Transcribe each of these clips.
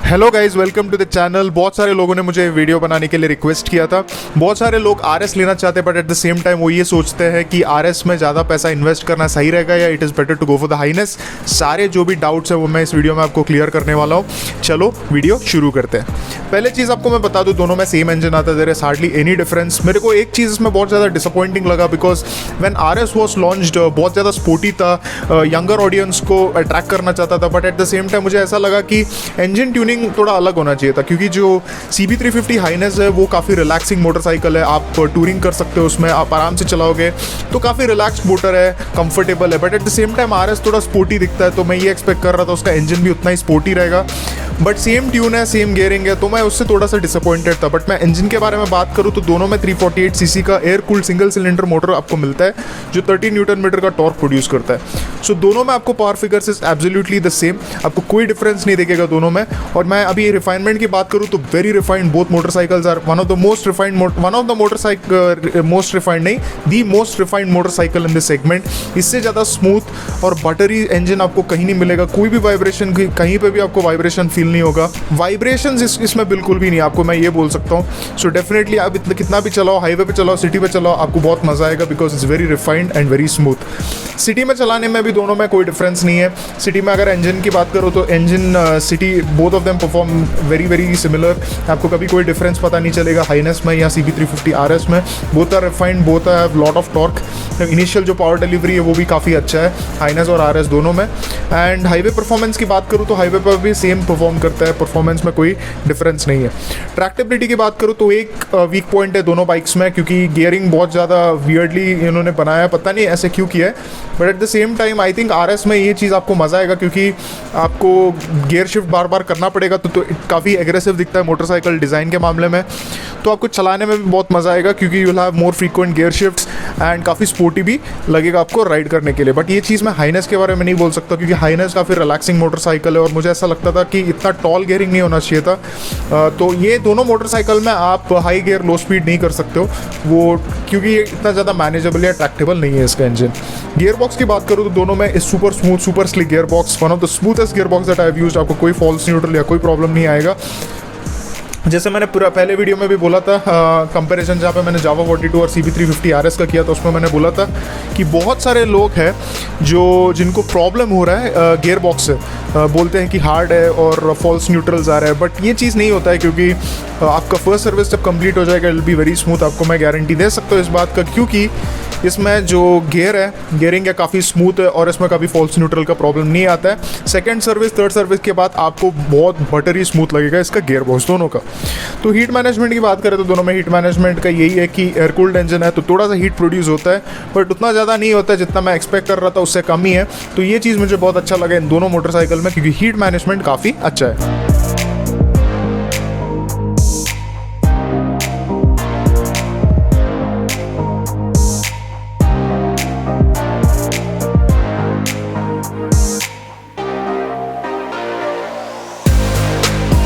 Hello guys, welcome to the channel. बहुत सारे लोगों ने मुझे वीडियो बनाने के लिए रिक्वेस्ट किया था। बहुत सारे लोग आरएस लेना चाहते हैं, but at the same time वो ये सोचते हैं कि आरएस में ज़्यादा पैसा इन्वेस्ट करना सही रहेगा या it is better to go for the H'ness. सारे जो भी डाउट्स है वो मैं इस वीडियो में आपको क्लियर करने वाला हूँ। चलो वीडियो शुरू करते हैं। पहले चीज़ आपको मैं बता दूँ, दोनों में सेम इंजन आता है, there is hardly any difference. मेरे को एक चीज़ इसमें बहुत ज़्यादा डिसअपॉइंटिंग लगा, because when RS was launched बहुत ज़्यादा स्पोर्टी था, यंगर ऑडियंस को अट्रैक्ट करना चाहता था, but at the same time मुझे ऐसा लगा कि इंजन ट्यूनिंग थोड़ा अलग होना चाहिए था, क्योंकि जो CB350 हाईनेस है वो काफ़ी रिलैक्सिंग मोटरसाइकिल है। आप टूरिंग कर सकते हो उसमें, आप आराम से चलाओगे तो काफ़ी रिलैक्स मोटर है, कंफर्टेबल है। But at the same time RS थोड़ा स्पोर्टी दिखता है, तो मैं ये एक्सपेक्ट कर रहा था उसका इंजन भी उतना ही स्पोर्टी रहेगा। बट सेम ट्यून है, सेम गियरिंग है, तो मैं उससे थोड़ा सा डिसअपॉइंटेड था। बट मैं इंजन के बारे में बात करूँ तो दोनों में 348 सीसी का air cooled single cylinder motor आपको मिलता है, जो 30 न्यूटन मीटर का टॉर्क प्रोड्यूस करता है। सो दोनों में आपको power figures is absolutely the same, आपको कोई डिफरेंस नहीं दिखेगा दोनों में। और मैं अभी रिफाइनमेंट की बात करूँ तो very refined both motorcycles are one of the most refined most refined motorcycle in this segment. इससे ज़्यादा स्मूथ और बटरी इंजन आपको कहीं नहीं मिलेगा। कोई भी वाइब्रेशन, कहीं पे भी आपको वाइब्रेशन फील नहीं होगा। वाइब्रेशन इसमें बिल्कुल भी नहीं, आपको मैं ये बोल सकता हूँ। सो डेफिनेटली आप कितना भी चलाओ, हाईवे पे चलाओ, सिटी पे चलाओ, आपको बहुत मजा आएगा, because it's very refined and very smooth. City में चलाने में भी दोनों में कोई डिफरेंस नहीं है। सिटी में अगर इंजन की बात करो तो engine city both of them perform very similar. आपको कभी कोई डिफरेंस पता नहीं चलेगा हाईनेस में या CB350 आरएस में। Both are refined, both have lot of torque. Initial जो पावर डिलीवरी है वो भी काफ़ी अच्छा है हाईनेस और आरएस दोनों में। एंड हाईवे परफॉर्मेंस की बात करूँ तो हाईवे पर भी सेम परफॉर्म करता है, परफॉर्मेंस में कोई डिफरेंस नहीं है। ट्रैक्टेबिलिटी की बात करूँ तो एक वीक पॉइंट है दोनों बाइक्स में, क्योंकि गियरिंग बहुत ज़्यादा वियर्डली इन्होंने बनाया, पता नहीं ऐसे क्यों किया है। But at the same time I think RS में ये चीज़ आपको मज़ा आएगा, क्योंकि आपको गियर शिफ्ट बार बार करना पड़ेगा, तो काफ़ी एग्रेसिव दिखता है मोटरसाइकिल डिज़ाइन के मामले में। तो आपको चलाने में भी बहुत मज़ा आएगा, क्योंकि you will have more frequent gear shifts and काफ़ी स्पोर्टी भी लगेगा आपको राइड करने के लिए। बट ये चीज़ मैं हाईनेस के बारे में नहीं बोल सकता, क्योंकि हाईनेस काफ़ी रिलैक्सिंग मोटरसाइकिल है और मुझे ऐसा लगता था कि इतना टॉल गियरिंग नहीं होना चाहिए था। तो ये दोनों मोटरसाइकिल में आप हाई गियर लो स्पीड नहीं कर सकते हो वो, क्योंकि ये इतना ज़्यादा मैनेजेबल या ट्रैक्टेबल नहीं है इसका इंजन। गियर बॉक्स की बात करूँ तो दोनों में इस super smooth super slick gear box, one of the smoothest gear box that I have used. आपको कोई फॉल्स न्यूट्रल या कोई प्रॉब्लम नहीं आएगा। जैसे मैंने पूरा पहले वीडियो में भी बोला था, कंपैरिजन जहाँ पे मैंने जावा 42 और CB350 आरएस का किया था, उसमें मैंने बोला था कि बहुत सारे लोग हैं जिनको प्रॉब्लम हो रहा है गियर बॉक्स से, बोलते हैं कि हार्ड है और फॉल्स न्यूट्रल्स आ रहा है। बट ये चीज़ नहीं होता है, क्योंकि आपका फर्स्ट सर्विस जब कंप्लीट हो जाएगा, it will be very smooth. आपको मैं गारंटी दे सकता हूँ इस बात का, क्योंकि इसमें जो गियर है, गियरिंग है काफ़ी स्मूथ है और इसमें कभी फॉल्स न्यूट्रल का प्रॉब्लम नहीं आता है। सेकंड सर्विस, थर्ड सर्विस के बाद आपको बहुत बटरी स्मूथ लगेगा इसका गियर बॉक्स दोनों का। तो हीट मैनेजमेंट की बात करें तो दोनों में हीट मैनेजमेंट का यही है कि एयर कूल्ड इंजन है, तो थोड़ा सा हीट प्रोड्यूस होता है, बट उतना ज़्यादा नहीं होता है जितना मैं एक्सपेक्ट कर रहा था, उससे कम ही है। तो ये चीज़ मुझे बहुत अच्छा लगा इन दोनों मोटरसाइकिल में, क्योंकि हीट मैनेजमेंट काफ़ी अच्छा है।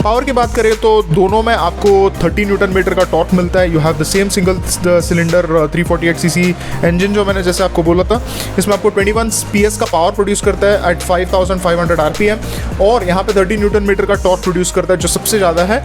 पावर की बात करें तो दोनों में आपको 30 न्यूटन मीटर का टॉर्क मिलता है। You have the same single cylinder 348 CC engine, जो मैंने जैसे आपको बोला था। इसमें आपको 21 PS का पावर प्रोड्यूस करता है एट 5500 RPM, और यहाँ पे 30 न्यूटन मीटर का टॉर्क प्रोड्यूस करता है, जो सबसे ज़्यादा है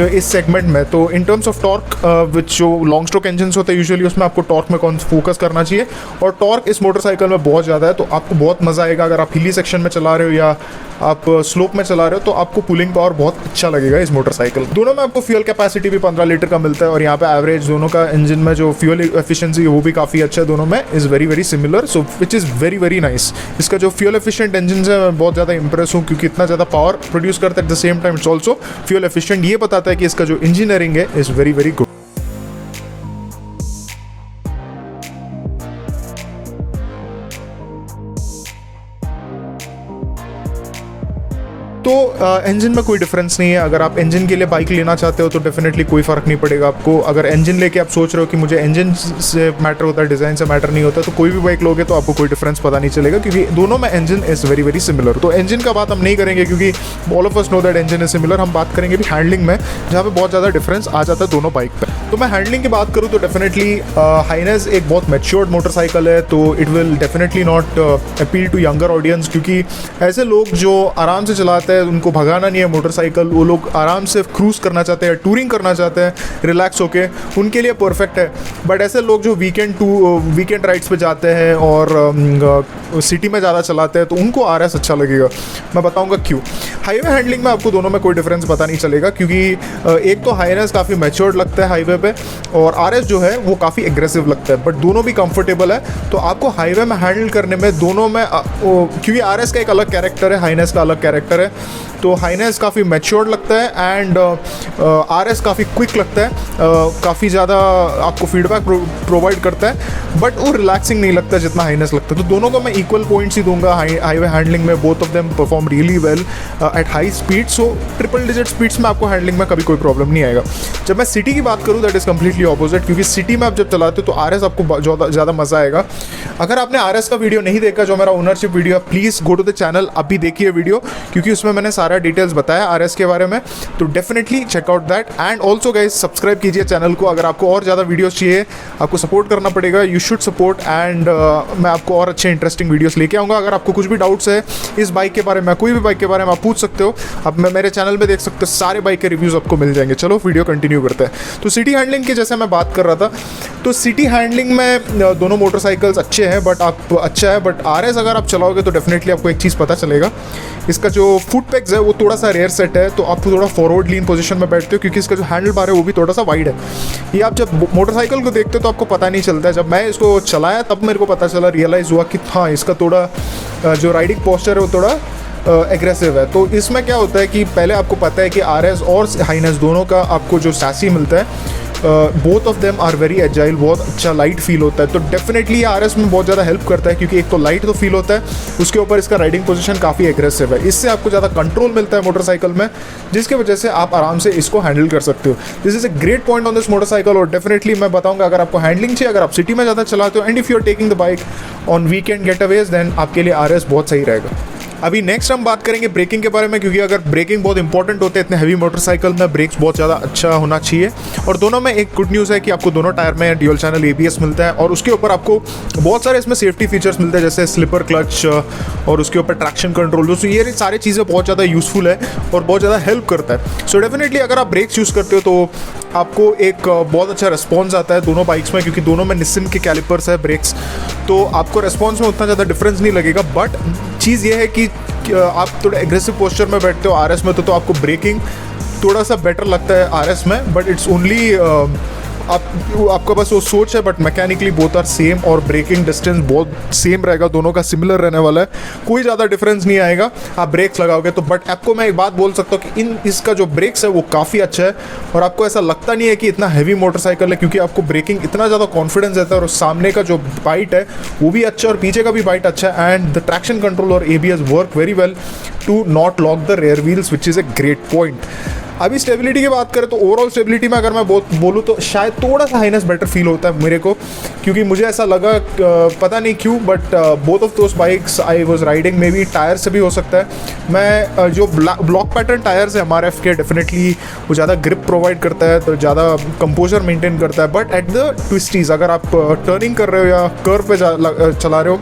इस सेगमेंट में। तो इन टर्म्स ऑफ टॉर्क, विच जो लॉन्ग स्ट्रोक इंजन होते हैं यूजुअली, उसमें आपको टॉर्क में फोकस करना चाहिए, और टॉर्क इस मोटरसाइकिल में बहुत ज़्यादा है, तो आपको बहुत मज़ा आएगा। अगर आप हिली सेक्शन में चला रहे हो या आप स्लोप में चला रहे हो, तो आपको पुलिंग पावर बहुत अच्छा लगेगा इस मोटरसाइकिल। दोनों में आपको फ्यूल कैपेसिटी भी 15 लीटर का मिलता है, और यहाँ पे एवरेज दोनों का इंजन में जो फ्यूल एफिशिएंसी है वो भी काफ़ी अच्छा है दोनों में, is very similar, so which is very nice. इसका जो फ्यूल एफिशिएंट इंजन है, मैं बहुत ज़्यादा इंप्रेस हूँ, क्योंकि इतना ज़्यादा पावर प्रोड्यूस करता है, at the same time it's also fuel efficient. ये बताता है कि इसका जो इंजीनियरिंग है इज़ वेरी गुड। तो इंजन में कोई डिफरेंस नहीं है। अगर आप इंजन के लिए बाइक लेना चाहते हो तो डेफिनेटली कोई फ़र्क नहीं पड़ेगा आपको। अगर इंजन लेके आप सोच रहे हो कि मुझे इंजन से मैटर होता है, डिज़ाइन से मैटर नहीं होता, तो कोई भी बाइक लोगे तो आपको कोई डिफरेंस पता नहीं चलेगा, क्योंकि दोनों में इंजन इज़ वेरी सिमिलर। तो इंजन का बात हम नहीं करेंगे, क्योंकि all of us know that engine is similar. हम बात करेंगे भी हैंडलिंग में, जहाँ पे बहुत ज़्यादा डिफरेंस आ जाता है दोनों बाइक पर। तो मैं हैंडलिंग की बात करूँ तो डेफिनेटली हाइनेस एक बहुत मैच्योर्ड मोटरसाइकिल है, तो it will definitely not appeal to younger audience, क्योंकि ऐसे लोग जो आराम से चलाते हैं, उनको भगाना नहीं है मोटरसाइकिल, वो लोग आराम से क्रूज़ करना चाहते हैं, टूरिंग करना चाहते हैं रिलैक्स होके, उनके लिए परफेक्ट है। बट ऐसे लोग जो वीकेंड राइड्स पे जाते हैं और सिटी में ज़्यादा चलाते हैं, तो उनको RS अच्छा लगेगा। मैं बताऊंगा क्यों। हाईवे हैंडलिंग में आपको दोनों में कोई डिफरेंस पता नहीं चलेगा, क्योंकि एक तो हाइनेस काफ़ी मैच्योर्ड लगता है हाईवे पे, और RS जो है वो काफ़ी एग्रेसिव लगता है, बट दोनों भी कंफर्टेबल है। तो आपको हाईवे में हैंडल करने में दोनों में क्योंकि RS का एक अलग कैरेक्टर है, हाइनेस का अलग कैरेक्टर है, तो हाइनेस काफ़ी मैच्योर्ड लगता है एंड RS काफ़ी क्विक लगता है, काफ़ी ज़्यादा आपको फीडबैक प्रोवाइड करता है, बट वो रिलैक्सिंग नहीं लगता जितना हाइनेस लगता है। तो दोनों को मैं इक्वल पॉइंट्स ही दूंगा हाईवे हैंडलिंग में। Both of them perform really well at high speed, so triple digit speeds में आपको हैंडलिंग में कभी कोई प्रॉब्लम नहीं आएगा। जब मैं सिटी की बात करूँ दैट इज़ कम्प्लीटली ऑपोजिट, क्योंकि सिटी में आप जब चलाते हो तो RS आपको ज़्यादा मज़ा आएगा। अगर आपने RS का वीडियो नहीं देखा, जो मेरा ओनरशिप वीडियो है, please go to the channel, अभी देखिए वीडियो, क्योंकि उसमें मैंने सारा डिटेल्स बताया RS के बारे में, तो definitely check out that. And also guys subscribe कीजिए चैनल को। अगर आपको और ज़्यादा वीडियोस चाहिए, आपको सपोर्ट करना पड़ेगा, यू शुड सपोर्ट, एंड मैं आपको और अच्छे इंटरेस्टिंग वीडियोस लेके आऊँगा। अगर आपको कुछ भी डाउट्स है इस बाइक के बारे में, कोई भी बाइक के बारे में, आप पूछ सकते हो। अब मैं मेरे चैनल पे देख सकते हो, सारे बाइक के रिव्यूज़ आपको मिल जाएंगे। चलो वीडियो कंटिन्यू करते हैं। तो सिटी हैंडलिंग की जैसे मैं बात कर रहा था, तो सिटी हैंडलिंग में दोनों मोटरसाइकिल्स अच्छे हैं, बट बट RS अगर आप चलाओगे तो डेफिनेटली आपको एक चीज़ पता चलेगा, इसका जो फुट पेग्स है वो थोड़ा सा रेयर सेट है, तो आप थोड़ा फॉरवर्ड लीन पोजीशन में बैठते हो, क्योंकि इसका जो हैंडल बार है वो भी थोड़ा सा वाइड है। ये आप जब मोटरसाइकिल को देखते हो तो आपको पता नहीं चलता है। जब मैं इसको चलाया तब मेरे को पता चला, रियलाइज़ हुआ कि हाँ, इसका थोड़ा जो राइडिंग पोस्चर है वो थोड़ा एग्रेसिव है। तो इसमें क्या होता है कि पहले आपको पता है कि RS और हाइनेस दोनों का आपको जो सैसी मिलता है, both of them are very agile, बहुत अच्छा लाइट फील होता है। तो डेफिनेटली RS में बहुत ज़्यादा हेल्प करता है, क्योंकि एक तो लाइट तो फील होता है, उसके ऊपर इसका राइडिंग पोजीशन काफ़ी एग्रेसिव है। इससे आपको ज़्यादा कंट्रोल मिलता है मोटरसाइकिल में, जिसकी वजह से आप आराम से इसको हैंडल कर सकते हो। This is a great point on this motorcycle, और डेफिनेटली मैं बताऊँगा अगर आपको हैंडलिंग चाहिए, अगर आप सिटी में ज़्यादा चलाते हो, and if you are taking the bike on weekend getaways, then आपके लिए RS बहुत सही रहेगा। अभी नेक्स्ट हम बात करेंगे ब्रेकिंग के बारे में, क्योंकि अगर ब्रेकिंग बहुत इंपॉर्टेंट होते हैं इतने हैवी मोटरसाइकिल में, ब्रेक्स बहुत ज़्यादा अच्छा होना चाहिए। और दोनों में एक गुड न्यूज़ है कि आपको दोनों टायर में ड्यूल चैनल ABS मिलता है, और उसके ऊपर आपको बहुत सारे इसमें सेफ्टी फीचर्स मिलते हैं, जैसे स्लिपर क्लच और उसके ऊपर ट्रैक्शन कंट्रोल। तो ये सारी चीज़ें बहुत ज़्यादा यूज़फुल है और बहुत ज़्यादा हेल्प करता है। सो डेफिनेटली अगर आप ब्रेक्स यूज़ करते हो तो आपको एक बहुत अच्छा रिस्पॉन्स आता है दोनों बाइक्स में, क्योंकि दोनों में निस्सिन के कैलिपर्स है ब्रेक्स, तो आपको रिस्पॉन्स में उतना ज़्यादा डिफरेंस नहीं लगेगा। बट चीज़ ये है कि आप थोड़ा एग्रेसिव पोस्चर में बैठते हो RS में, तो आपको ब्रेकिंग थोड़ा सा बेटर लगता है RS में, बट इट्स ओनली आपका बस वो सोच है, but mechanically both are same, और ब्रेकिंग डिस्टेंस बहुत सेम रहेगा, दोनों का सिमिलर रहने वाला है, कोई ज़्यादा डिफरेंस नहीं आएगा आप ब्रेक्स लगाओगे तो। बट आपको मैं एक बात बोल सकता हूँ कि इसका जो ब्रेक्स है वो काफ़ी अच्छा है, और आपको ऐसा लगता नहीं है कि इतना हैवी मोटरसाइकिल है, क्योंकि आपको ब्रेकिंग इतना ज़्यादा कॉन्फिडेंस रहता है, और सामने का जो बाइट है वो भी अच्छा है, और पीछे का भी बाइट अच्छा है, एंड द ट्रैक्शन कंट्रोल और ABS work very well to not lock the rear wheels, which is a great point. अभी स्टेबिलिटी की बात करें तो ओवरऑल स्टेबिलिटी में अगर मैं बोलूँ तो शायद थोड़ा सा हाइनेस बेटर फील होता है मेरे को, क्योंकि मुझे ऐसा लगा, पता नहीं क्यों, but both of those bikes I was riding, may be tyre से भी हो सकता है। मैं जो ब्लॉक पैटर्न टायर्स है MRF के, डेफिनेटली वो ज़्यादा ग्रिप प्रोवाइड करता है, तो ज़्यादा कंपोजर मेंटेन करता है। बट एट द ट्विस्टीज़, अगर आप टर्निंग कर रहे हो या कर्व पे चला रहे हो,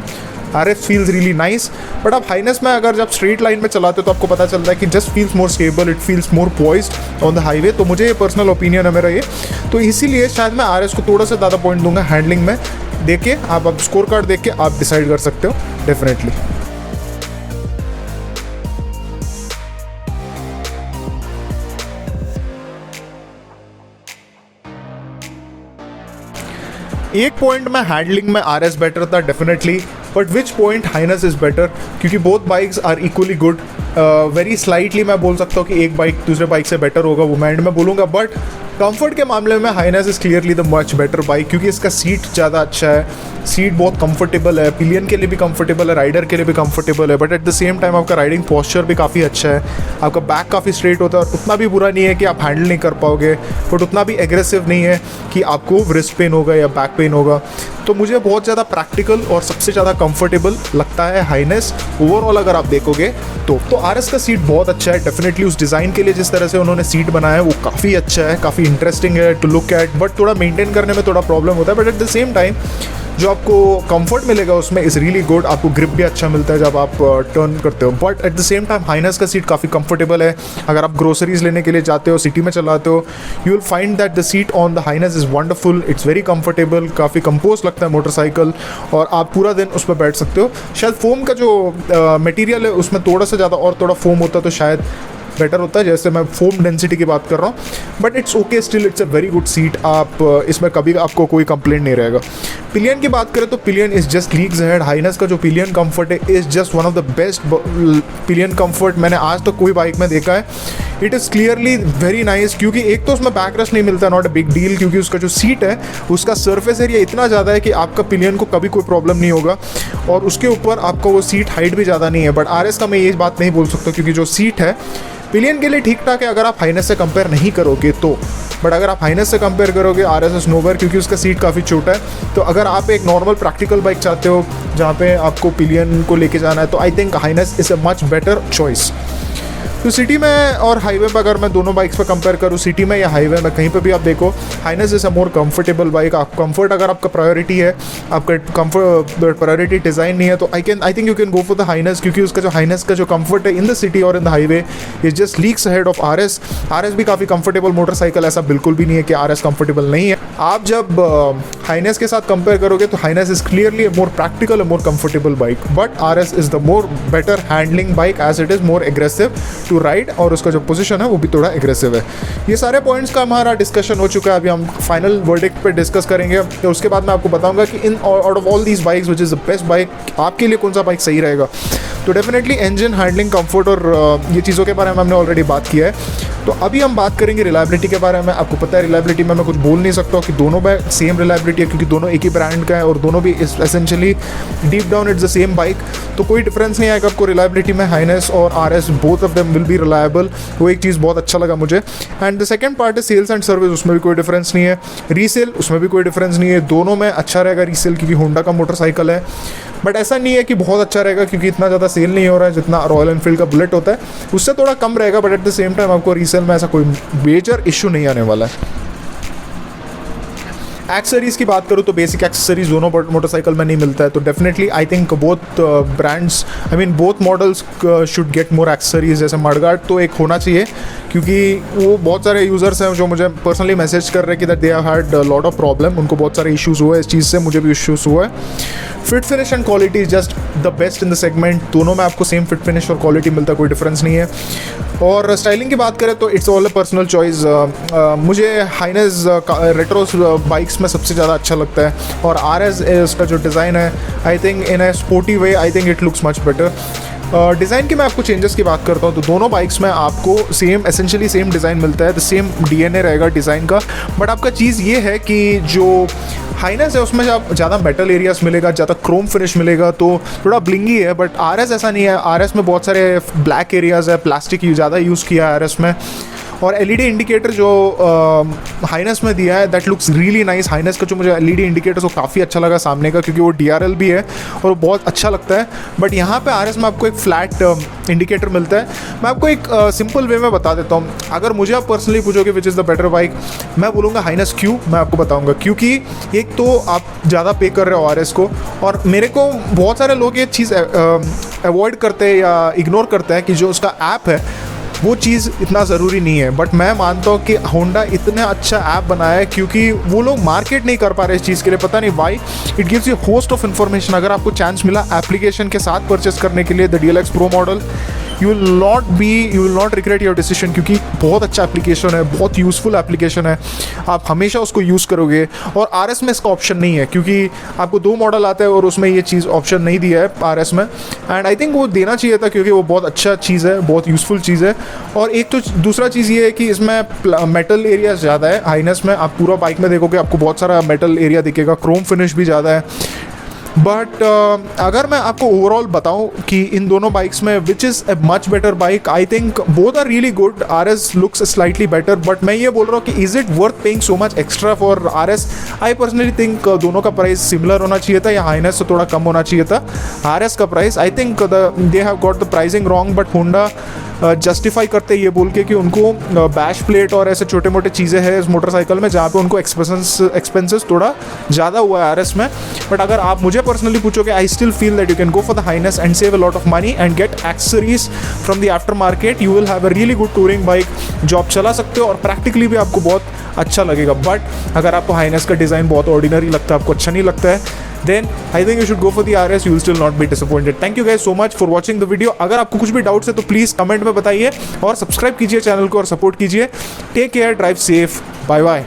RS feels really nice. But आप हाइनेस में अगर जब स्ट्रेट लाइन में चलाते हो तो आपको पता चलता है कि just feels more stable, it feels more poised on the highway. तो मुझे ये पर्सनल ओपिनियन है मेरा ये, तो इसीलिए शायद मैं RS को थोड़ा सा ज़्यादा पॉइंट दूंगा हैंडलिंग में। देख के आप स्कोर कार्ड देख के आप डिसाइड कर सकते हो डेफिनेटली। एक पॉइंट में हैंडलिंग में RS बेटर था definitely, but which point highness is better, क्योंकि both bikes are equally good. Very slightly मैं बोल सकता हूँ कि एक बाइक दूसरे बाइक से बेटर होगा, वो मैं एंड में बोलूँगा। बट कंफर्ट के मामले में H'ness is clearly the much better bike, क्योंकि इसका सीट ज़्यादा अच्छा है, सीट बहुत कंफर्टेबल है, पिलियन के लिए भी कंफर्टेबल है, राइडर के लिए भी कंफर्टेबल है, but at the same time आपका राइडिंग पोस्चर भी काफ़ी अच्छा है, आपका बैक काफ़ी स्ट्रेट होता है, और उतना भी बुरा नहीं है कि आप हैंडल नहीं कर पाओगे, बट उतना भी एग्रेसिव नहीं है कि आपको रिस्ट पेन होगा या बैक पेन होगा। तो मुझे बहुत ज़्यादा प्रैक्टिकल और सबसे ज़्यादा कंफर्टेबल लगता है हाइनेस ओवरऑल अगर आप देखोगे तो RS का सीट बहुत अच्छा है डेफिनेटली। उस डिज़ाइन के लिए जिस तरह से उन्होंने सीट बनाया है वो काफ़ी अच्छा है, काफ़ी इंटरेस्टिंग है टू लुक एट, बट थोड़ा मेंटेन करने में थोड़ा प्रॉब्लम होता है। But at the same time जो आपको कंफर्ट मिलेगा उसमें इज़ रियली गुड। आपको ग्रिप भी अच्छा मिलता है जब आप टर्न करते हो। But at the same time highness का सीट काफ़ी कंफर्टेबल है। अगर आप ग्रोसरीज लेने के लिए जाते हो, सिटी में चलाते हो, you will find that the seat on the highness is wonderful. It's very comfortable, काफ़ी कंपोज लगता है मोटरसाइकिल, और आप पूरा दिन उस पर बैठ सकते हो। शायद फोम का जो मटेरियल है उसमें थोड़ा सा ज़्यादा और थोड़ा फोम होता तो शायद बेटर होता है, जैसे मैं फोम डेंसिटी की बात कर रहा हूँ। But it's okay, still it's a very good seat. आप इसमें कभी आपको कोई कंप्लेंट नहीं रहेगा। पिलियन की बात करें तो pillion is just leagues ahead. Highness का जो पिलियन कंफर्ट है is just one of the best pillion comfort मैंने आज तक कोई बाइक में देखा है। It is clearly very nice, क्योंकि एक तो उसमें बैकरेस्ट नहीं मिलता, नॉट अ बिग डील, क्योंकि उसका जो सीट है उसका सरफेस एरिया इतना ज़्यादा है कि आपका पिलियन को कभी कोई प्रॉब्लम नहीं होगा, और उसके ऊपर आपका वो सीट हाइट भी ज़्यादा नहीं है। बट RS का मैं ये बात नहीं बोल सकता, क्योंकि जो सीट है पिलियन के लिए ठीक ठाक है अगर आप हाइनस से कंपेयर नहीं करोगे तो। बट अगर आप हाइनस से कंपेयर करोगे RS इज़ नोवेयर, क्योंकि उसका सीट काफ़ी छोटा है। तो अगर आप एक नॉर्मल प्रैक्टिकल बाइक चाहते हो जहाँ पे आपको पिलियन को लेके जाना है, तो I think highness is a much better choice. तो सिटी में और हाईवे पर अगर मैं दोनों बाइक्स पर कंपेयर करूँ, सिटी में या हाईवे में कहीं पे भी आप देखो, highness is a more comfortable bike. आप कंफर्ट अगर आपका प्रायोरिटी है, आपका कंफर्ट प्रायोरिटी डिज़ाइन नहीं है, तो I think you can go for the highness, क्योंकि उसका जो हाइनस का जो कंफर्ट है इन द सिटी और in the highway is just leaks ahead of RS। RS भी काफ़ी कंफर्टेबल मोटरसाइकिल, ऐसा बिल्कुल भी नहीं है कि RS कंफर्टेबल नहीं है। आप जब हाइनस के साथ कंपेयर करोगे तो H'ness is clearly a more practical, a more comfortable bike, but RS is the more better handling bike as it is more aggressive to ride, और उसका जो पोजीशन है वो भी थोड़ा एग्रेसिव है। ये सारे पॉइंट्स का हमारा डिस्कशन हो चुका है। अभी हम फाइनल वर्डिक्ट पे डिस्कस करेंगे, तो उसके बाद मैं आपको बताऊंगा कि in out of all these bikes which is the best bike, आपके लिए कौन सा बाइक सही रहेगा। तो डेफिनेटली इंजन, हैंडलिंग, कंफर्ट और ये चीज़ों के बारे में हमने ऑलरेडी बात किया है। तो अभी हम बात करेंगे रिलायबिलिटी के बारे में। आपको पता है रिलायबिलिटी में मैं कुछ बोल नहीं सकता कि दोनों में सेम रिलायबिलिटी है, क्योंकि दोनों एक ही ब्रांड का है और दोनों भी essentially deep down it's the same bike. तो कोई डिफरेंस नहीं आएगा आपको रिलायबिलिटी में। हाइनस और RS both of them will be reliable, वो एक चीज़ बहुत अच्छा लगा मुझे। एंड द सेकंड पार्ट है सेल्स एंड सर्विस, उसमें भी कोई डिफरेंस नहीं है। रीसेल, उसमें भी कोई डिफरेंस नहीं है। दोनों में अच्छा रहेगा रीसेल, क्योंकि होंडा का मोटरसाइकिल है। बट ऐसा नहीं है कि बहुत अच्छा रहेगा, क्योंकि इतना ज़्यादा सेल नहीं हो रहा है जितना रॉयल एनफील्ड का बुलेट होता है, उससे थोड़ा कम रहेगा। But at the same time आपको रीसेल में ऐसा कोई मेजर इशू नहीं आने वाला है। एक्सेसरीज़ की बात करूँ तो बेसिक एक्सेसरीज दोनों मोटरसाइकिल में नहीं मिलता है, तो definitely I think both brands, I mean both models should get more accessories. जैसे मडगार्ड तो एक होना चाहिए, क्योंकि वो बहुत सारे यूज़र्स हैं जो मुझे पर्सनली मैसेज कर रहे हैं कि that they have had lot of problem, उनको बहुत सारे इश्यूज़ हुए इस चीज़ से, मुझे भी इश्यूज़ हुआ है। Fit finish and quality is just the best in the segment. दोनों में आपको सेम फिट फिनिश और क्वालिटी मिलता है, कोई डिफरेंस नहीं है। और स्टाइलिंग की बात करें तो it's all a personal choice. मुझे हाइनस रेट्रो बाइक्स में सबसे ज़्यादा अच्छा लगता है, और RS इसका जो डिज़ाइन है I think in A sporty way, I think it looks much better. Design की मैं आपको चेंजेस की बात करता हूँ तो दोनों बाइक्स में आपको सेम एसेंशियली सेम डिज़ाइन मिलता है, द सेम DNA रहेगा डिज़ाइन का। बट आपका चीज़ ये है कि जो हाइनस है उसमें जब ज़्यादा मेटल एरियाज मिलेगा, ज़्यादा क्रोम फिनिश मिलेगा, तो थोड़ा ब्लिंगी है। बट RS ऐसा नहीं है, RS में बहुत सारे ब्लैक एरियाज़ है, प्लास्टिक ज़्यादा यूज़ किया है RS में। और LED इंडिकेटर जो हाइनस में दिया है that looks really nice. Highness का जो मुझे LED इंडिकेटर वो काफ़ी अच्छा लगा सामने का, क्योंकि वो DRL भी है और वो बहुत अच्छा लगता है। बट यहाँ पे RS में आपको एक फ्लैट इंडिकेटर मिलता है। मैं आपको एक सिंपल वे में बता देता हूँ। अगर मुझे आप पर्सनली पूछोगे which is the better bike, मैं बोलूँगा हाइनस। क्यों, मैं आपको बताऊँगा। क्योंकि एक तो आप ज़्यादा पे कर रहे हो RS को, और मेरे को बहुत सारे लोग ये चीज़ अवॉइड करते हैं या इग्नोर करते हैं कि जो उसका ऐप है वो चीज़ इतना ज़रूरी नहीं है। बट मैं मानता हूँ कि होंडा इतना अच्छा ऐप बनाया है, क्योंकि वो लोग मार्केट नहीं कर पा रहे इस चीज़ के लिए, पता नहीं why. It gives you host of information. अगर आपको चांस मिला एप्लीकेशन के साथ परचेस करने के लिए the DLX Pro model, you will not regret your decision, क्योंकि बहुत अच्छा एप्लीकेशन है, बहुत यूज़फुल एप्लीकेशन है, आप हमेशा उसको यूज़ करोगे। और RS में इसका ऑप्शन नहीं है, क्योंकि आपको 2 मॉडल आते हैं और उसमें ये चीज़ ऑप्शन नहीं दिया है RS में। एंड आई थिंक वो देना चाहिए था, क्योंकि वो बहुत अच्छा चीज़ है, बहुत यूज़फुल चीज़ है। और एक तो दूसरा चीज़ ये है कि इसमें मेटल एरिया ज़्यादा है। हाइनस में आप पूरा बाइक में देखोगे आपको बहुत सारा मेटल एरिया दिखेगा, क्रोम फिनिश भी ज़्यादा है। बट अगर मैं आपको ओवरऑल बताऊं कि इन दोनों बाइक्स में which is a much better bike, I think both are really good. RS looks slightly better, but मैं ये बोल रहा हूँ कि is it worth paying so much extra for RS. I personally think दोनों का प्राइस सिमिलर होना चाहिए था या हाइनेस से थोड़ा कम होना चाहिए था. RS का price I think they have got the pricing wrong, but Honda justify करते ये बोल के कि उनको बैश प्लेट और ऐसे छोटे मोटे चीज़ें हैं इस मोटरसाइकिल में जहाँ पे उनको एक्सपेंसेस थोड़ा ज़्यादा हुआ है RS में. बट अगर आप मुझे पर्सनली पूछोगे, I still feel that you can go for the H'ness and save a lot of money and get accessories from the after market. You will have a really good touring bike जो आप चला सकते हो और practically भी आपको बहुत अच्छा लगेगा. बट अगर आपको हाइनेस का डिज़ाइन बहुत ऑर्डिनरी लगता है, आपको अच्छा नहीं लगता है, then I think you should go for the RS. You will still not be disappointed. Thank you guys so much for watching the video. अगर आपको कुछ भी डाउट्स है तो प्लीज़ कमेंट में बताइए और सब्सक्राइब कीजिए चैनल को और सपोर्ट कीजिए. Take care, drive safe, bye bye.